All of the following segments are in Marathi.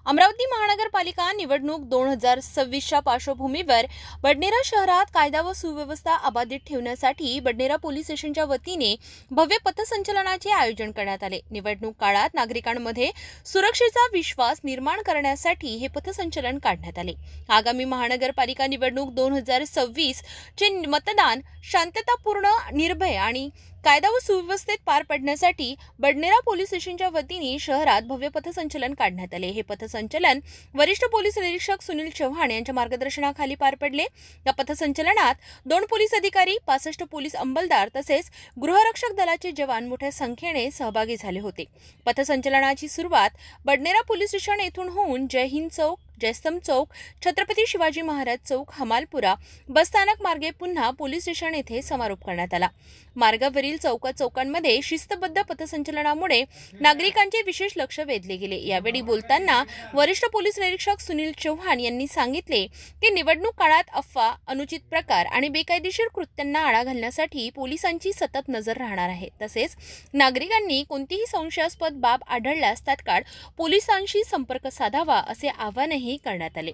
अमरावती महानगरपालिका निवडणूक 2026च्या पार्श्वभूमीवर बडनेरा शहरात कायदा व सुव्यवस्था अबाधित ठेवण्यासाठी बडनेरा पोलीस स्टेशनच्या वतीने भव्य पथसंचलनाचे आयोजन करण्यात आले। निवडणूक काळात नागरिकांमध्ये सुरक्षेचा विश्वास निर्माण करण्यासाठी हे पथसंचलन काढण्यात आले। आगामी महानगरपालिका निवडणूक 2026 चे मतदान शांततापूर्ण, निर्भय आणि कायदा व सुव्यवस्थेत पार पडण्यासाठी बडनेरा पोलीस स्टेशनच्या वतीने शहरात भव्य पथसंचलन काढण्यात आले। हे पथसंचलन वरिष्ठ पोलीस निरीक्षक सुनील चव्हाण यांच्या मार्गदर्शनाखाली पार पडले। या पथसंचलनात 2 पोलीस अधिकारी, 65 पोलीस अंमलदार तसेच गृहरक्षक दलाचे जवान मोठ्या संख्येने सहभागी झाले होते। पथसंचलनाची सुरुवात बडनेरा पोलीस स्टेशन येथून होऊन जय हिंद चौक, जयस्तंभ चौक, छत्रपती शिवाजी महाराज चौक, हमालपुरा बसस्थानक मार्गे पुन्हा पोलीस स्टेशन येथे समारोप करण्यात आला। मार्गावरील चौकांमध्ये शिस्तबद्ध पथसंचलनामुळे नागरिकांचे विशेष लक्ष वेधले गेले। यावेळी बोलताना वरिष्ठ पोलीस निरीक्षक सुनील चव्हाण यांनी सांगितले की निवडणूक काळात अफवा, अनुचित प्रकार आणि बेकायदेशीर कृत्यांना आळा घालण्यासाठी पोलिसांची सतत नजर राहणार आहे। तसेच नागरिकांनी कोणतीही संशयास्पद बाब आढळल्यास तात्काळ पोलिसांशी संपर्क साधावा असे आवाहनही करण्यात आले।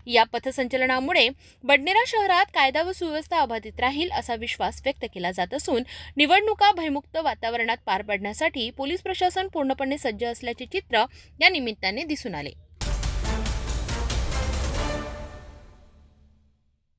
या पथसंचलनामुळे बडनेरा शहरात कायदा व सुव्यवस्था अबाधित राहील असा विश्वास व्यक्त केला जात असून निवडणुका भयमुक्त वातावरणात पार पडण्यासाठी पोलीस प्रशासन पूर्णपणे सज्ज असल्याचे चित्र या निमित्ताने दिसून आले।